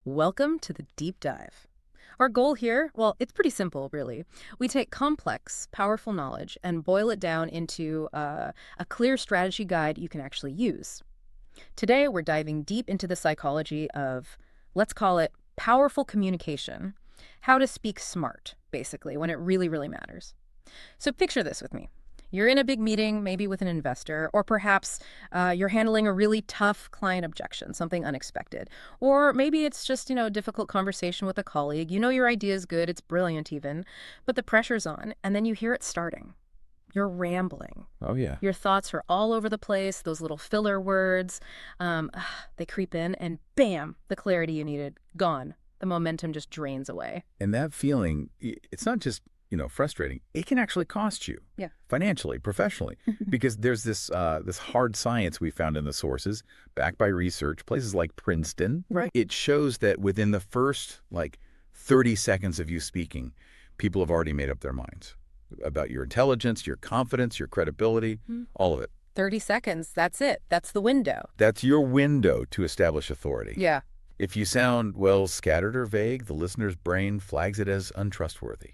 Welcome to the deep dive. Our goal here, well, it's pretty simple, really. We take complex, powerful knowledge and boil it down into a clear strategy guide you can actually use. Today, we're diving deep into the psychology of, let's call it, powerful communication, how to speak smart, basically, when it really, really matters. So picture this with me. You're in a big meeting, maybe with an investor, or perhaps you're handling a really tough client objection, something unexpected. Or maybe it's just, a difficult conversation with a colleague. You know your idea is good, it's brilliant even, but the pressure's on, and then you hear it starting. You're rambling. Oh, yeah. Your thoughts are all over the place, those little filler words, they creep in, and bam, the clarity you needed, gone. The momentum just drains away. And that feeling, it's not just, frustrating. It can actually cost you. Yeah. Financially, professionally. Because there's this hard science we found in the sources, backed by research, places like Princeton. Right. It shows that within the first, 30 seconds of you speaking, people have already made up their minds about your intelligence, your confidence, your credibility, all of it. 30 seconds, that's it. That's the window. That's your window to establish authority. Yeah. If you sound, scattered or vague, the listener's brain flags it as untrustworthy.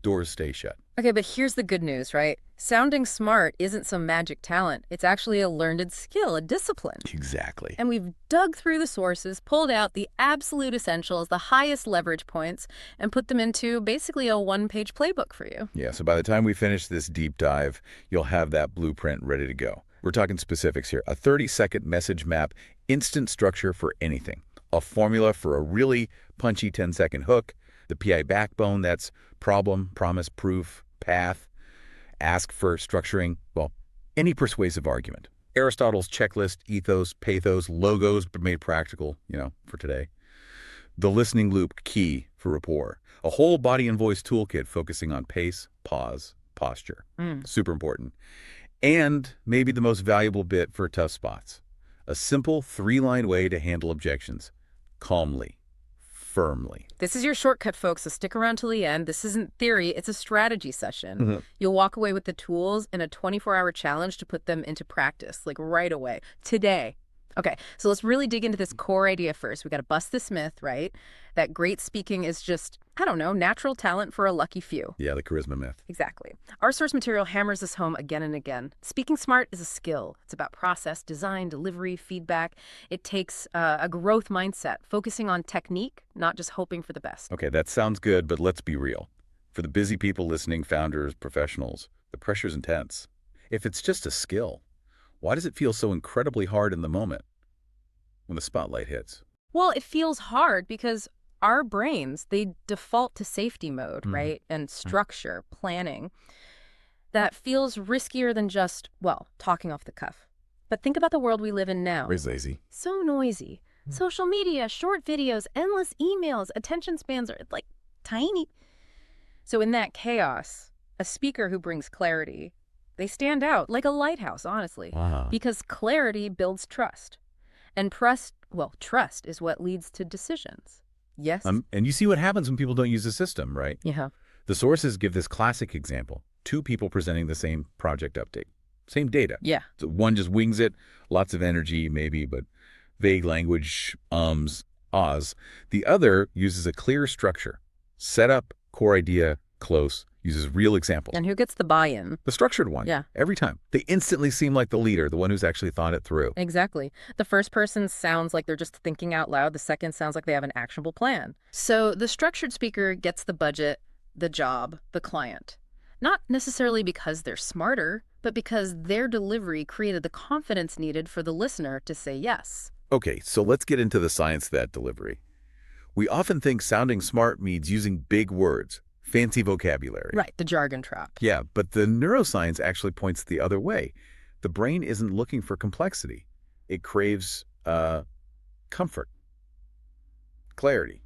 Doors stay shut. Okay, but here's the good news, right? Sounding smart isn't some magic talent. It's actually a learned skill, a discipline. Exactly. And we've dug through the sources, pulled out the absolute essentials, the highest leverage points, and put them into basically a one-page playbook for you. Yeah, so by the time we finish this deep dive, you'll have that blueprint ready to go. We're talking specifics here. A 30-second message map, instant structure for anything. A formula for a really punchy 10-second hook. The PI backbone, that's problem, promise, proof, path. Ask for structuring, any persuasive argument. Aristotle's checklist, ethos, pathos, logos made practical, for today. The listening loop, key for rapport. A whole body and voice toolkit focusing on pace, pause, posture. Super important. And maybe the most valuable bit for tough spots. A simple 3-line way to handle objections. Calmly. Firmly. This is your shortcut, folks, so stick around till the end. This isn't theory, it's a strategy session. You'll walk away with the tools and a 24-hour challenge to put them into practice, right away, today. Okay, so let's really dig into this core idea first. We got to bust this myth, right? That great speaking is just, natural talent for a lucky few. Yeah, the charisma myth. Exactly. Our source material hammers this home again and again. Speaking smart is a skill. It's about process, design, delivery, feedback. It takes a growth mindset, focusing on technique, not just hoping for the best. Okay, that sounds good, but let's be real. For the busy people listening, founders, professionals, the pressure's intense. If it's just a skill, why does it feel so incredibly hard in the moment when the spotlight hits? Well, it feels hard because our brains, they default to safety mode, right? And structure, planning. That feels riskier than just, talking off the cuff. But think about the world we live in now. Very lazy. So noisy. Social media, short videos, endless emails, attention spans are tiny. So in that chaos, a speaker who brings clarity, they stand out like a lighthouse, honestly. Wow. Because clarity builds trust. And trust is what leads to decisions. Yes? And you see what happens when people don't use the system, right? Yeah. The sources give this classic example. 2 people presenting the same project update. Same data. Yeah. So one just wings it, lots of energy maybe, but vague language, ahs. The other uses a clear structure. Setup, core idea, close, uses real examples. And who gets the buy-in? The structured one. Yeah. Every time. They instantly seem like the leader, the one who's actually thought it through. Exactly. The first person sounds like they're just thinking out loud. The second sounds like they have an actionable plan. So the structured speaker gets the budget, the job, the client. Not necessarily because they're smarter, but because their delivery created the confidence needed for the listener to say yes. Okay, so let's get into the science of that delivery. We often think sounding smart means using big words, fancy vocabulary. Right, the jargon trap. Yeah, but the neuroscience actually points the other way. The brain isn't looking for complexity. It craves comfort, clarity.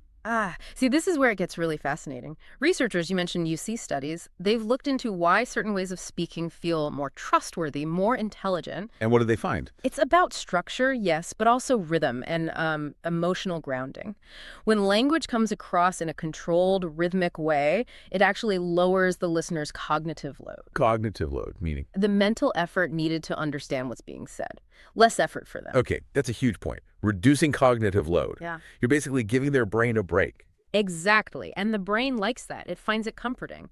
See, this is where it gets really fascinating. Researchers, you mentioned UC studies, they've looked into why certain ways of speaking feel more trustworthy, more intelligent. And what did they find? It's about structure, yes, but also rhythm and emotional grounding. When language comes across in a controlled, rhythmic way, it actually lowers the listener's cognitive load. Cognitive load, meaning? The mental effort needed to understand what's being said. Less effort for them. Okay, that's a huge point. Reducing cognitive load. Yeah. You're basically giving their brain a break. Exactly. And the brain likes that. It finds it comforting.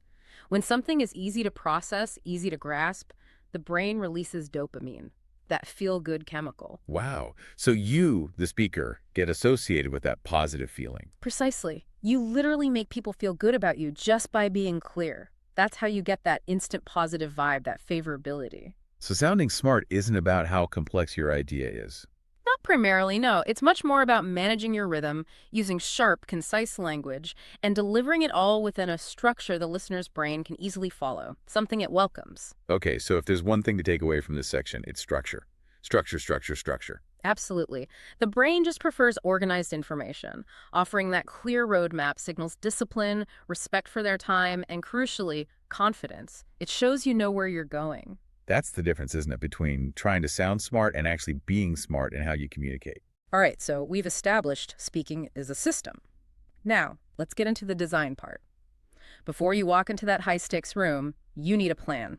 When something is easy to process, easy to grasp, the brain releases dopamine, that feel-good chemical. Wow. So you, the speaker, get associated with that positive feeling. Precisely. You literally make people feel good about you just by being clear. That's how you get that instant positive vibe, that favorability. So sounding smart isn't about how complex your idea is. Not primarily, no. It's much more about managing your rhythm, using sharp, concise language, and delivering it all within a structure the listener's brain can easily follow, something it welcomes. Okay, so if there's one thing to take away from this section, it's structure. Structure, structure, structure. Absolutely. The brain just prefers organized information. Offering that clear roadmap signals discipline, respect for their time, and crucially, confidence. It shows you know where you're going. That's the difference, isn't it, between trying to sound smart and actually being smart in how you communicate. All right, so we've established speaking is a system. Now, let's get into the design part. Before you walk into that high-stakes room, you need a plan.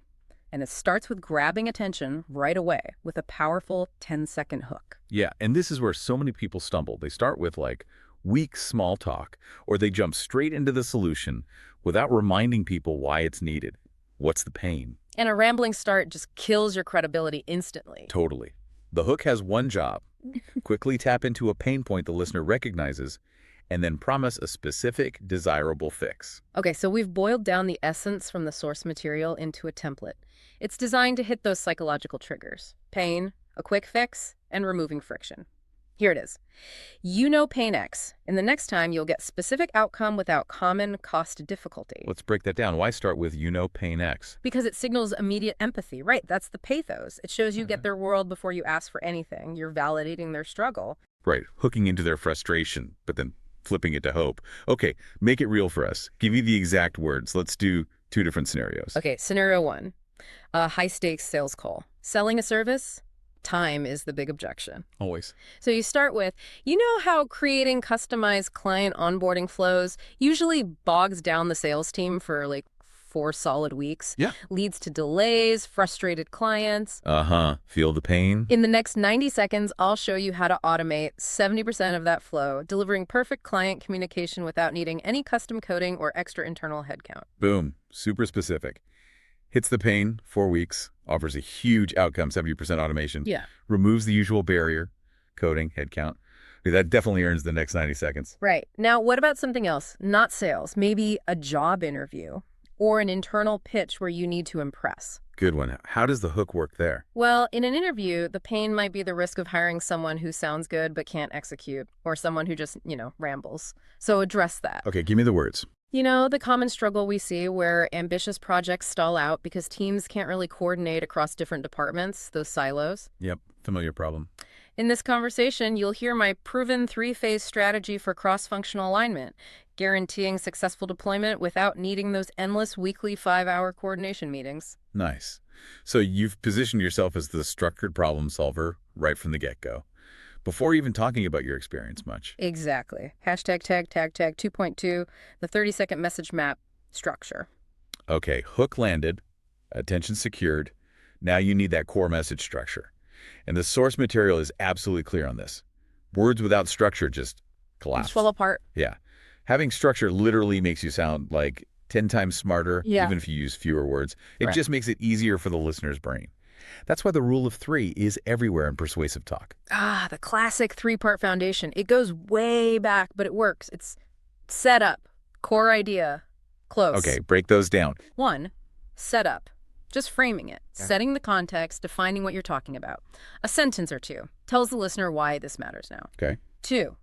And it starts with grabbing attention right away with a powerful 10-second hook. Yeah, and this is where so many people stumble. They start with, like, weak small talk, or they jump straight into the solution without reminding people why it's needed. What's the pain? And a rambling start just kills your credibility instantly. Totally. The hook has one job. Quickly tap into a pain point the listener recognizes, and then promise a specific, desirable fix. Okay, so we've boiled down the essence from the source material into a template. It's designed to hit those psychological triggers: pain, a quick fix, and removing friction. Here it is. You know pain X, and the next time you'll get specific outcome without common cost difficulty. Let's break that down. Why start with pain X? Because it signals immediate empathy. Right, that's the pathos. It shows you get their world before you ask for anything. You're validating their struggle. Right, hooking into their frustration, but then flipping it to hope. Okay, make it real for us. Give me the exact words. Let's do 2 different scenarios. Okay, scenario 1. A high-stakes sales call. Selling a service? Time is the big objection. Always. So you start with, you know how creating customized client onboarding flows usually bogs down the sales team for like 4 solid weeks? Yeah. Leads to delays, frustrated clients. Feel the pain? In the next 90 seconds, I'll show you how to automate 70% of that flow, delivering perfect client communication without needing any custom coding or extra internal headcount. Boom. Super specific. Hits the pain, 4 weeks, offers a huge outcome, 70% automation. Yeah. Removes the usual barrier, coding, headcount. That definitely earns the next 90 seconds. Right. Now, what about something else? Not sales, maybe a job interview or an internal pitch where you need to impress. Good one. How does the hook work there? Well, in an interview, the pain might be the risk of hiring someone who sounds good but can't execute, or someone who just, rambles. So address that. Okay, give me the words. You know, the common struggle we see where ambitious projects stall out because teams can't really coordinate across different departments, those silos. Yep, familiar problem. In this conversation, you'll hear my proven 3-phase strategy for cross-functional alignment, guaranteeing successful deployment without needing those endless weekly 5-hour coordination meetings. Nice. So you've positioned yourself as the structured problem solver right from the get-go, before even talking about your experience much. Exactly. Hashtag tag 2.2, the 30-second message map structure. Okay, hook landed, attention secured. Now you need that core message structure. And the source material is absolutely clear on this. Words without structure just collapse. Just fall apart. Yeah. Having structure literally makes you sound like 10 times smarter, even if you use fewer words. It just makes it easier for the listener's brain. That's why the rule of 3 is everywhere in persuasive talk. Ah, the classic 3-part foundation. It goes way back, but it works. It's setup, core idea, close. Okay, break those down. 1, setup. Just framing it, setting the context, defining what you're talking about. A sentence or 2 tells the listener why this matters now. Okay. 2,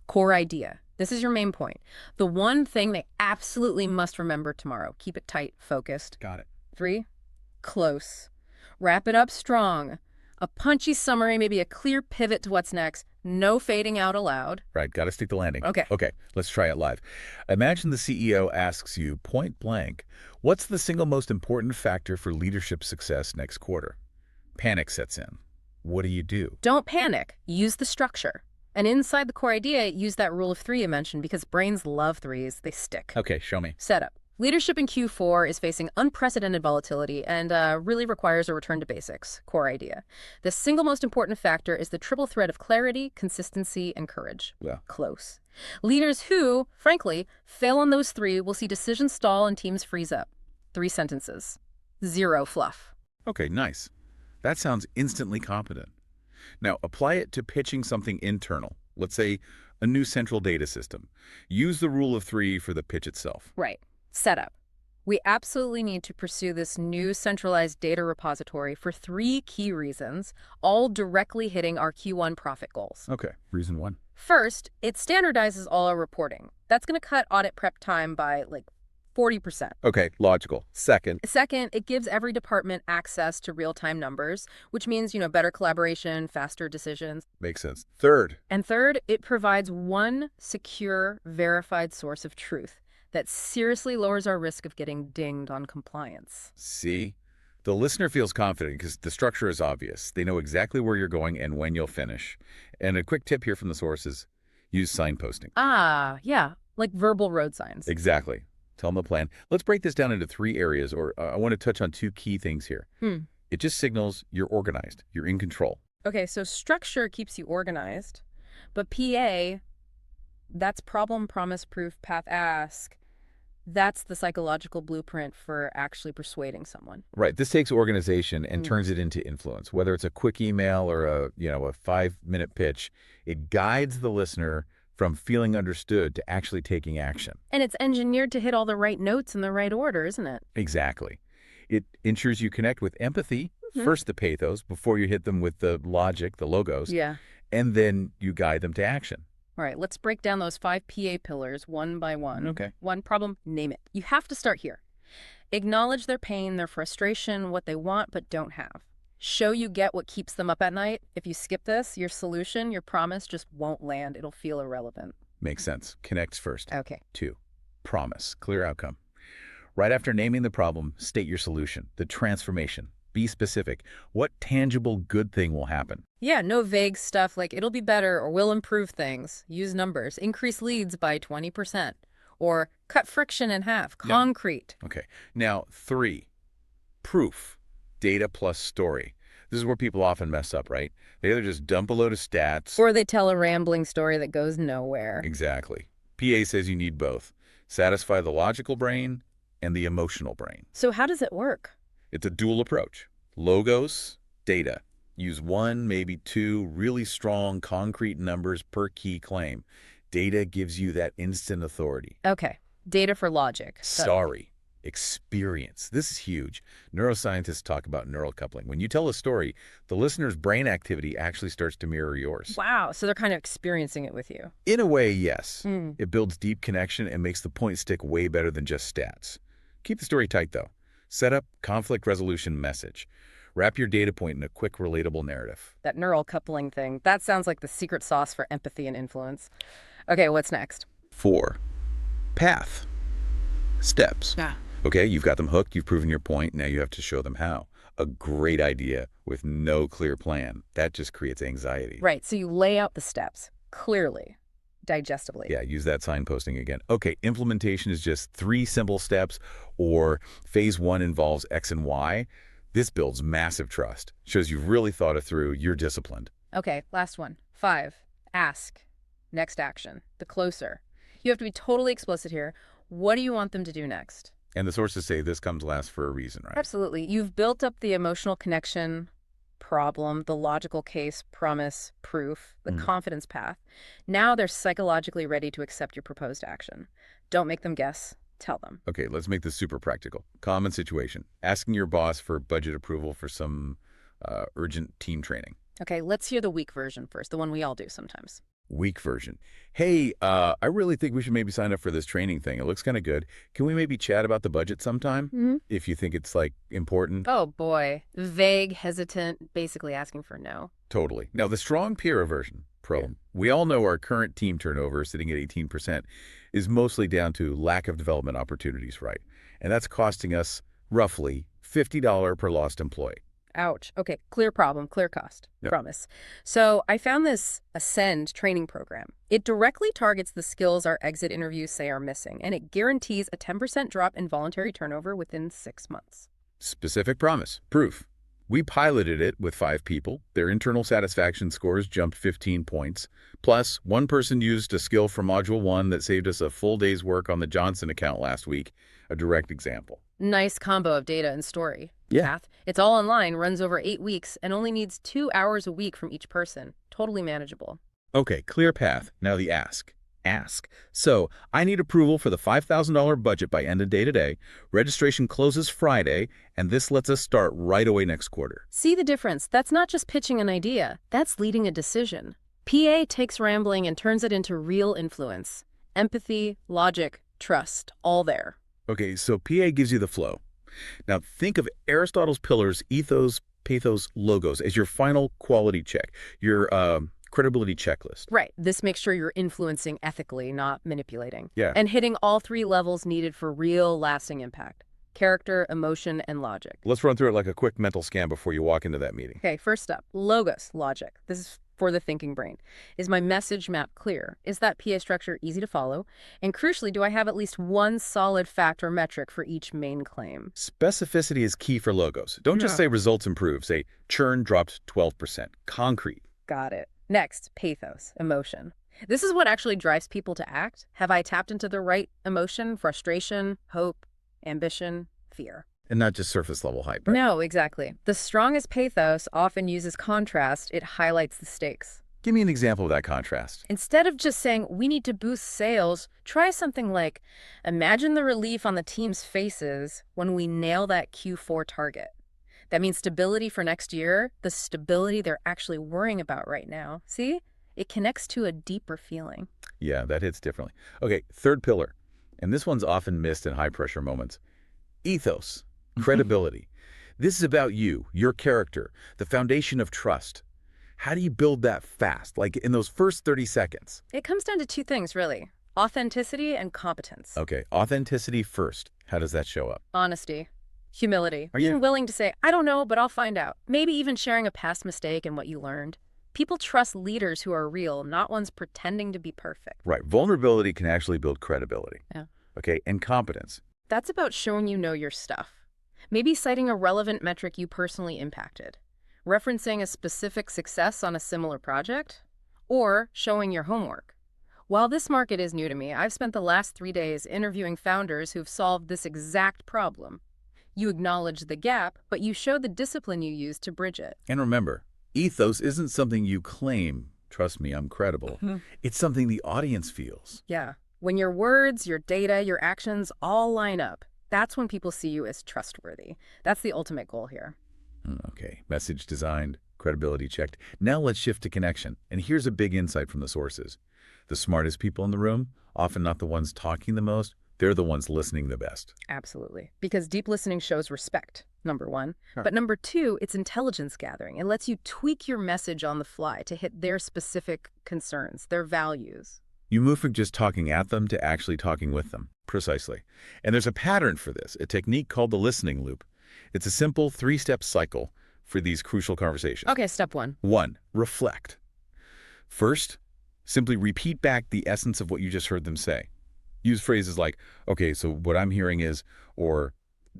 core idea. This is your main point. The one thing they absolutely must remember tomorrow. Keep it tight, focused. Got it. 3, close. Wrap it up strong. A punchy summary, maybe a clear pivot to what's next. No fading out allowed. Right, got to stick the landing. Okay. Okay, let's try it live. Imagine the CEO asks you point blank, what's the single most important factor for leadership success next quarter? Panic sets in. What do? Don't panic. Use the structure. And inside the core idea, use that rule of 3 you mentioned because brains love 3s. They stick. Okay, show me. Setup. Leadership in Q4 is facing unprecedented volatility and really requires a return to basics, core idea. The single most important factor is the triple threat of clarity, consistency, and courage. Yeah. Close. Leaders who, frankly, fail on those three will see decisions stall and teams freeze up. 3 sentences. Zero fluff. Okay, nice. That sounds instantly competent. Now, apply it to pitching something internal. Let's say a new central data system. Use the rule of 3 for the pitch itself. Right. Setup. We absolutely need to pursue this new centralized data repository for 3 key reasons, all directly hitting our Q1 profit goals. Okay, reason 1. First, it standardizes all our reporting. That's going to cut audit prep time by like 40%. Okay, logical. Second. Second, it gives every department access to real-time numbers, which means, better collaboration, faster decisions. Makes sense. Third. And third, it provides one secure, verified source of truth that seriously lowers our risk of getting dinged on compliance. See? The listener feels confident because the structure is obvious. They know exactly where you're going and when you'll finish. And a quick tip here from the source is use signposting. Ah, yeah, like verbal road signs. Exactly. Tell them the plan. Let's break this down into 3 areas, or I want to touch on 2 key things here. It just signals you're organized, you're in control. Okay, so structure keeps you organized, but PA, that's problem, promise, proof, path, ask. That's the psychological blueprint for actually persuading someone. Right. This takes organization and turns it into influence. Whether it's a quick email or a 5-minute pitch, it guides the listener from feeling understood to actually taking action. And it's engineered to hit all the right notes in the right order, isn't it? Exactly. It ensures you connect with empathy, first the pathos, before you hit them with the logic, the logos, Yeah. and then you guide them to action. All right, let's break down those 5 PA pillars one by one. Okay. One problem, name it. You have to start here. Acknowledge their pain, their frustration, what they want but don't have. Show you get what keeps them up at night. If you skip this, your solution, your promise just won't land. It'll feel irrelevant. Makes sense. Connects first. Okay. 2, promise, clear outcome. Right after naming the problem, state your solution, the transformation. Be specific. What tangible good thing will happen? Yeah, no vague stuff like it'll be better or will improve things. Use numbers. Increase leads by 20%. Or cut friction in half. Concrete. Okay. Now, 3, proof. Data plus story. This is where people often mess up, right? They either just dump a load of stats. Or they tell a rambling story that goes nowhere. Exactly. PA says you need both. Satisfy the logical brain and the emotional brain. So how does it work? It's a dual approach. Logos, data. Use 1, maybe 2 really strong, concrete numbers per key claim. Data gives you that instant authority. Okay. Data for logic. Sorry. Experience. This is huge. Neuroscientists talk about neural coupling. When you tell a story, the listener's brain activity actually starts to mirror yours. Wow, so they're kind of experiencing it with you. In a way, yes. It builds deep connection and makes the point stick way better than just stats. Keep the story tight, though. Set up conflict resolution message. Wrap your data point in a quick, relatable narrative. That neural coupling thing, that sounds like the secret sauce for empathy and influence. Okay, what's next? 4, path. Steps. Yeah. Okay, you've got them hooked, you've proven your point, now you have to show them how. A great idea with no clear plan. That just creates anxiety. Right, so you lay out the steps clearly, digestibly. Yeah, use that signposting again. Okay, implementation is just 3 simple steps, or phase 1 involves X and Y. This builds massive trust. Shows you've really thought it through, you're disciplined. Okay, last one. 5, ask. Next action, the closer. You have to be totally explicit here. What do you want them to do next? And the sources say this comes last for a reason, right? Absolutely. You've built up the emotional connection, problem, the logical case, promise, proof, the confidence path. Now they're psychologically ready to accept your proposed action. Don't make them guess. Tell them. Okay, let's make this super practical. Common situation. Asking your boss for budget approval for some urgent team training. Okay, let's hear the weak version first, the one we all do sometimes. Weak version. Hey, I really think we should maybe sign up for this training thing. It looks kind of good. Can we maybe chat about the budget sometime? If you think it's, important? Oh, boy. Vague, hesitant, basically asking for no. Totally. Now, the strong peer version, pro. Yeah. We all know our current team turnover, sitting at 18%, is mostly down to lack of development opportunities, right? And that's costing us roughly $50 per lost employee. Ouch. Okay, clear problem, clear cost. Yep. Promise. So I found this Ascend training program. It directly targets the skills our exit interviews say are missing, and it guarantees a 10% drop in voluntary turnover within 6 months. Specific promise. Proof. We piloted it with 5 people. Their internal satisfaction scores jumped 15 points. Plus, one person used a skill from Module 1 that saved us a full day's work on the Johnson account last week. A direct example. Nice combo of data and story. Yeah. Path. It's all online, runs over 8 weeks, and only needs 2 hours a week from each person. Totally manageable. Okay, clear path. Now the ask. Ask. So, I need approval for the $5,000 budget by end of day today. Registration closes Friday, and this lets us start right away next quarter. See the difference? That's not just pitching an idea. That's leading a decision. PA takes rambling and turns it into real influence. Empathy, logic, trust, all there. Okay, so PA gives you the flow. Now think of Aristotle's pillars, ethos, pathos, logos as your final quality check, your credibility checklist. Right. This makes sure you're influencing ethically, not manipulating. Yeah. And hitting all 3 levels needed for real, lasting impact. Character, emotion, and logic. Let's run through it like a quick mental scan before you walk into that meeting. Okay, first up, logos, logic. This is for the thinking brain. Is my message map clear? Is that PA structure easy to follow? And crucially, do I have at least one solid fact or metric for each main claim? Specificity is key for logos. Don't just say results improved. Say churn dropped 12%. Concrete. Got it. Next, pathos, emotion. This is what actually drives people to act. Have I tapped into the right emotion? Frustration, hope, ambition, fear. And not just surface level hype. Right? No, exactly. The strongest pathos often uses contrast. It highlights the stakes. Give me an example of that contrast. Instead of just saying, we need to boost sales, try something like, imagine the relief on the team's faces when we nail that Q4 target. That means stability for next year, the stability they're actually worrying about right now. See? It connects to a deeper feeling. Yeah, that hits differently. Okay, third pillar. And this one's often missed in high-pressure moments. Ethos, credibility. This is about you, your character, the foundation of trust. How do you build that fast, like in those first 30 seconds? It comes down to 2 things, really. Authenticity and competence. Okay, authenticity first. How does that show up? Honesty. Humility. Are you Being willing to say, I don't know, but I'll find out. Maybe even sharing a past mistake and what you learned. People trust leaders who are real, not ones pretending to be perfect. Right, vulnerability can actually build credibility. Yeah. Okay, and competence. That's about showing you know your stuff. Maybe citing a relevant metric you personally impacted. Referencing a specific success on a similar project. Or showing your homework. While this market is new to me, I've spent the last 3 days interviewing founders who've solved this exact problem. You acknowledge the gap, but you show the discipline you use to bridge it. And remember, ethos isn't something you claim. Trust me, I'm credible. It's something the audience feels. Yeah. When your words, your data, your actions all line up, that's when people see you as trustworthy. That's the ultimate goal here. Okay, message designed, credibility checked. Now let's shift to connection. And here's a big insight from the sources. The smartest people in the room, often not the ones talking the most, they're the ones listening the best. Absolutely. Because deep listening shows respect, number 1. Sure. But number 2, it's intelligence gathering. It lets you tweak your message on the fly to hit their specific concerns, their values. You move from just talking at them to actually talking with them. Precisely. And there's a pattern for this, a technique called the listening loop. It's a simple 3-step cycle for these crucial conversations. Okay, step 1. 1, reflect. First, simply repeat back the essence of what you just heard them say. Use phrases like, okay, so what I'm hearing is, or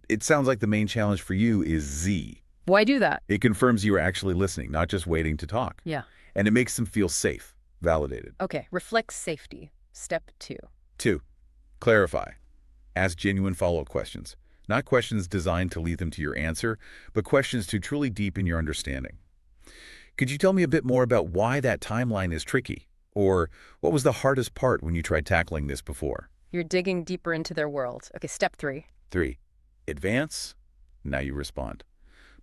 it sounds like the main challenge for you is Z. Why do that? It confirms you are actually listening, not just waiting to talk. Yeah. And it makes them feel safe, validated. Okay, reflect safety. Step 2. 2, clarify. Ask genuine follow-up questions. Not questions designed to lead them to your answer, but questions to truly deepen your understanding. Could you tell me a bit more about why that timeline is tricky? Or what was the hardest part when you tried tackling this before? You're digging deeper into their world. Okay, step 3. 3, advance. Now you respond.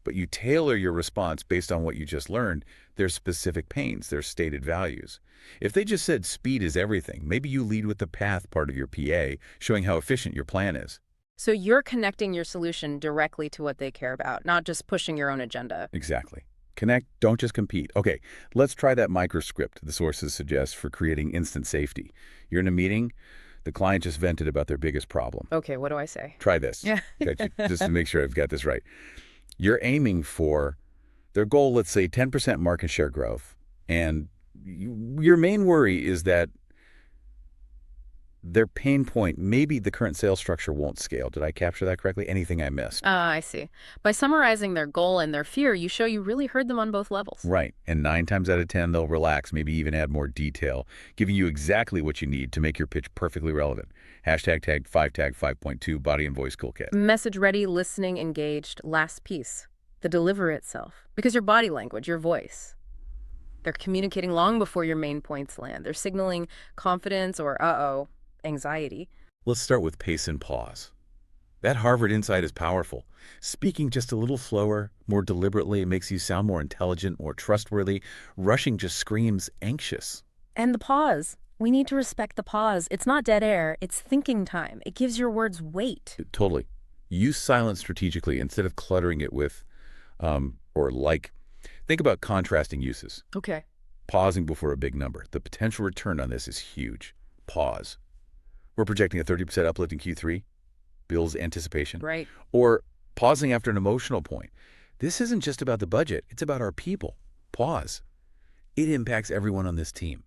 But you tailor your response based on what you just learned, their specific pains, their stated values. If they just said speed is everything, maybe you lead with the path part of your PA, showing how efficient your plan is. So you're connecting your solution directly to what they care about, not just pushing your own agenda. Exactly. Connect, don't just compete. Okay, let's try that microscript the sources suggest for creating instant safety. You're in a meeting, the client just vented about their biggest problem. Okay, what do I say? Try this. Yeah. Okay, just to make sure I've got this right. You're aiming for their goal, let's say 10% market share growth, and Your main worry is that their pain point, maybe the current sales structure won't scale. Did I capture that correctly? Anything I missed? Ah, I see. By summarizing their goal and their fear, you show you really heard them on both levels. Right. And 9 times out of 10, they'll relax, maybe even add more detail, giving you exactly what you need to make your pitch perfectly relevant. Tag 5.2 body and voice toolkit. Message ready, listening, engaged. Last piece, the delivery itself. Because your body language, your voice, they're communicating long before your main points land. They're signaling confidence or, anxiety. Let's start with pace and pause. That Harvard insight is powerful. Speaking just a little slower, more deliberately, makes you sound more intelligent, more trustworthy. Rushing just screams anxious. And the pause. We need to respect the pause. It's not dead air. It's thinking time. It gives your words weight. Totally. Use silence strategically instead of cluttering it with, or like. Think about contrasting uses. Okay. Pausing before a big number. The potential return on this is huge. Pause. We're projecting a 30% uplift in Q3. Builds anticipation. Right. Or pausing after an emotional point. This isn't just about the budget. It's about our people. Pause. It impacts everyone on this team.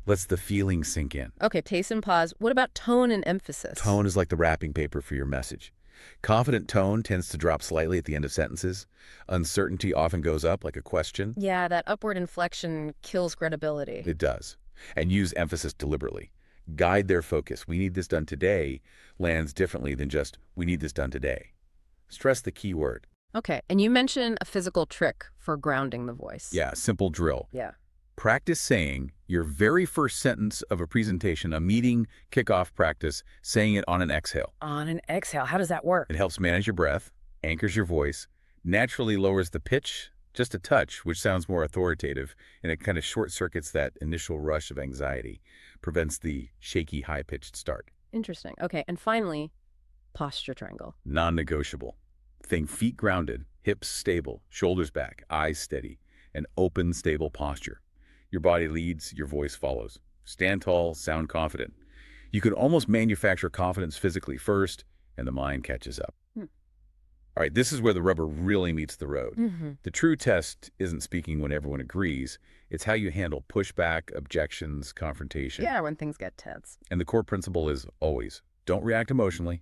Lets the feeling sink in. Okay, pace and pause. What about tone and emphasis? Tone is like the wrapping paper for your message. Confident tone tends to drop slightly at the end of sentences. Uncertainty often goes up like a question. Yeah, that upward inflection kills credibility. It does. And use emphasis deliberately. Guide their focus. We need this done today lands differently than just we need this done today. Stress the key word. Okay, and you mentioned a physical trick for grounding the voice. Yeah, simple drill. Yeah. Practice saying your very first sentence of a presentation, a meeting kickoff practice, saying it on an exhale. On an exhale. How does that work? It helps manage your breath, anchors your voice, naturally lowers the pitch just a touch, which sounds more authoritative, and it kind of short-circuits that initial rush of anxiety, prevents the shaky, high-pitched start. Interesting. Okay, and finally, posture triangle. Non-negotiable. Think feet grounded, hips stable, shoulders back, eyes steady, an open, stable posture. Your body leads, your voice follows. Stand tall, sound confident. You can almost manufacture confidence physically first, and the mind catches up. All right, this is where the rubber really meets the road. The true test isn't speaking when everyone agrees. It's how you handle pushback, objections, confrontation. Yeah, when things get tense. And the core principle is always, don't react emotionally,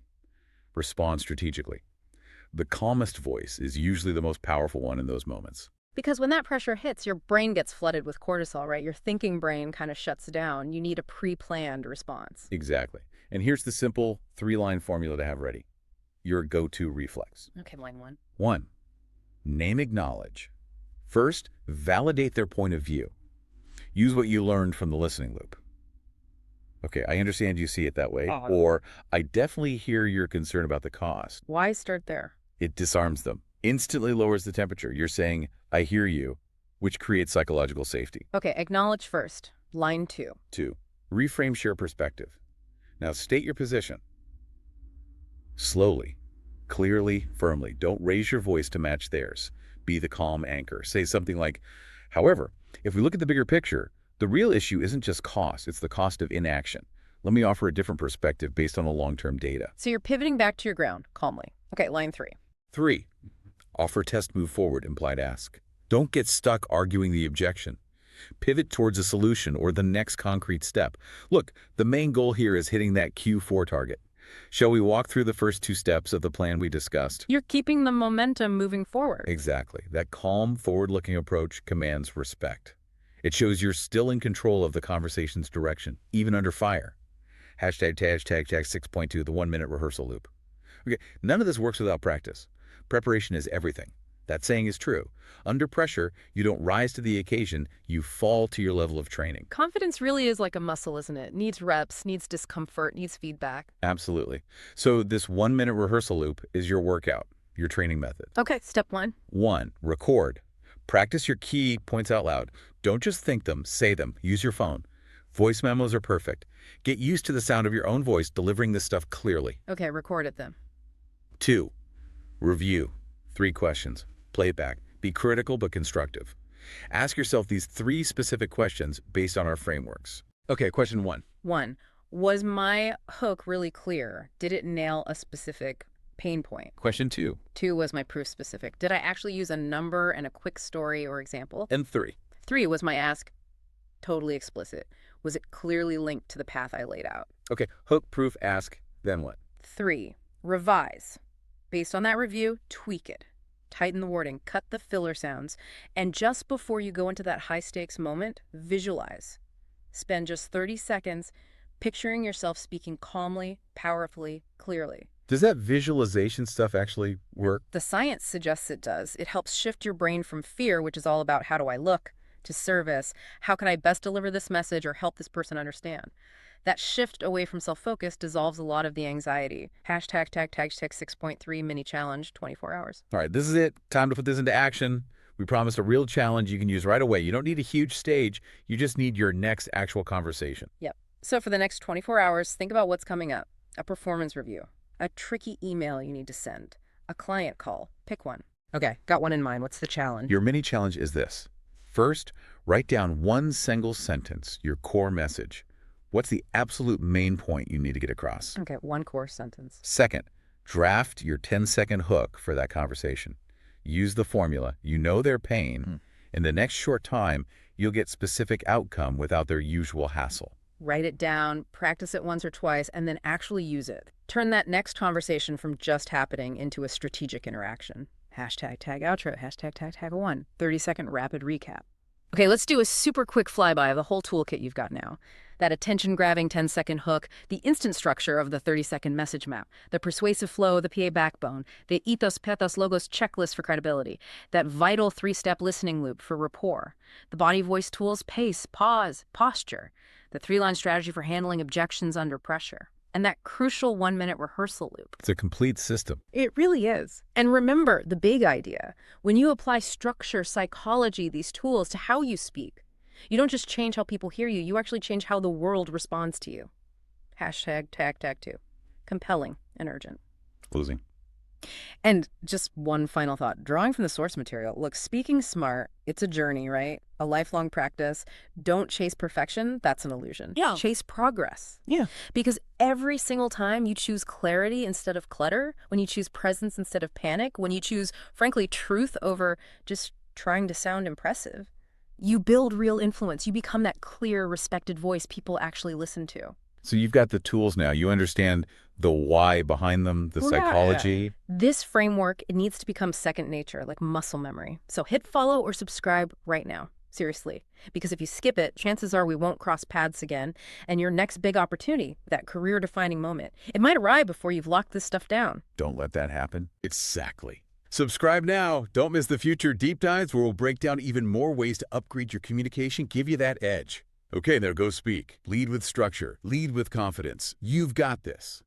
respond strategically. The calmest voice is usually the most powerful one in those moments. Because when that pressure hits, your brain gets flooded with cortisol, right? Your thinking brain kind of shuts down. You need a pre-planned response. Exactly. And here's the simple 3-line formula to have ready. Your go-to reflex. Okay, line one. 1. Name, acknowledge. First, validate their point of view. Use what you learned from the listening loop. Okay, I understand you see it that way. Or, I definitely hear your concern about the cost. Why start there? It disarms them. Instantly lowers the temperature. You're saying, I hear you, which creates psychological safety. Okay, acknowledge first. Line 2. 2. Reframe share perspective. Now state your position. Slowly, clearly, firmly. Don't raise your voice to match theirs. Be the calm anchor. Say something like, however, if we look at the bigger picture, the real issue isn't just cost, it's the cost of inaction. Let me offer a different perspective based on the long-term data. So you're pivoting back to your ground, calmly. Okay, line 3. 3. Offer, test, move forward, implied ask. Don't get stuck arguing the objection. Pivot towards a solution or the next concrete step. Look, the main goal here is hitting that Q4 target. Shall we walk through the first 2 steps of the plan we discussed? You're keeping the momentum moving forward. Exactly. That calm, forward-looking approach commands respect. It shows you're still in control of the conversation's direction, even under fire. Hashtag 6.2, the 1-minute rehearsal loop. Okay, none of this works without practice. Preparation is everything. That saying is true. Under pressure, you don't rise to the occasion, you fall to your level of training. Confidence really is like a muscle, isn't it? Needs reps, needs discomfort, needs feedback. Absolutely. So this 1-minute rehearsal loop is your workout, your training method. Okay, step 1. 1. Record. Practice your key points out loud. Don't just think them, say them. Use your phone. Voice memos are perfect. Get used to the sound of your own voice delivering this stuff clearly. Okay, record it then. 2. Review. 3 questions. Playback. Be critical but constructive. Ask yourself these 3 specific questions based on our frameworks. Okay, question 1. 1. Was my hook really clear? Did it nail a specific pain point? Question 2. 2. Was my proof specific? Did I actually use a number and a quick story or example? And 3. 3. Was my ask Totally explicit. Was it clearly linked to the path I laid out? Okay, hook, proof, ask, then what? 3, revise. Based on that review, tweak it. Tighten the wording, cut the filler sounds, and just before you go into that high-stakes moment, visualize. Spend just 30 seconds picturing yourself speaking calmly, powerfully, clearly. Does that visualization stuff actually work? The science suggests it does. It helps shift your brain from fear, which is all about how do I look, to service, how can I best deliver this message or help this person understand. That shift away from self-focus dissolves a lot of the anxiety. Hashtag tag tag tag 6.3 mini challenge, 24 hours. All right, this is it. Time to put this into action. We promised a real challenge you can use right away. You don't need a huge stage. You just need your next actual conversation. Yep. So for the next 24 hours, think about what's coming up. A performance review, a tricky email you need to send, a client call. Pick one. Okay, got one in mind. What's the challenge? Your mini challenge is this. First, write down one single sentence, your core message. What's the absolute main point you need to get across? Okay, one core sentence. Second, draft your 10-second hook for that conversation. Use the formula. You know their pain. In the next short time, you'll get specific outcome without their usual hassle. Write it down, practice it once or twice, and then actually use it. Turn that next conversation from just happening into a strategic interaction. Hashtag tag outro, hashtag tag tag 1, 30-second rapid recap. Okay, let's do a super quick flyby of the whole toolkit you've got now. That attention-grabbing 10-second hook, the instant structure of the 30-second message map, the persuasive flow, the PA backbone, the ethos, pathos, logos checklist for credibility, that vital 3-step listening loop for rapport, the body-voice tools, pace, pause, posture, the 3-line strategy for handling objections under pressure, and that crucial 1-minute rehearsal loop. It's a complete system. It really is. And remember the big idea. When you apply structure, psychology, these tools to how you speak, you don't just change how people hear you, you actually change how the world responds to you. Hashtag tag tag 2. Compelling and urgent. Closing. And just one final thought. Drawing from the source material. Look, speaking smart, it's a journey, right? A lifelong practice. Don't chase perfection. That's an illusion. Yeah. Chase progress. Yeah. Because every single time you choose clarity instead of clutter, when you choose presence instead of panic, when you choose, frankly, truth over just trying to sound impressive, you build real influence. You become that clear, respected voice people actually listen to. So you've got the tools now. You understand the why behind them, the psychology. This framework, it needs to become second nature, like muscle memory. So hit follow or subscribe right now. Seriously. Because if you skip it, chances are we won't cross paths again. And your next big opportunity, that career-defining moment, it might arrive before you've locked this stuff down. Don't let that happen. Exactly. Subscribe now. Don't miss the future deep dives where we'll break down even more ways to upgrade your communication, give you that edge. Okay, there, go speak. Lead with structure. Lead with confidence. You've got this.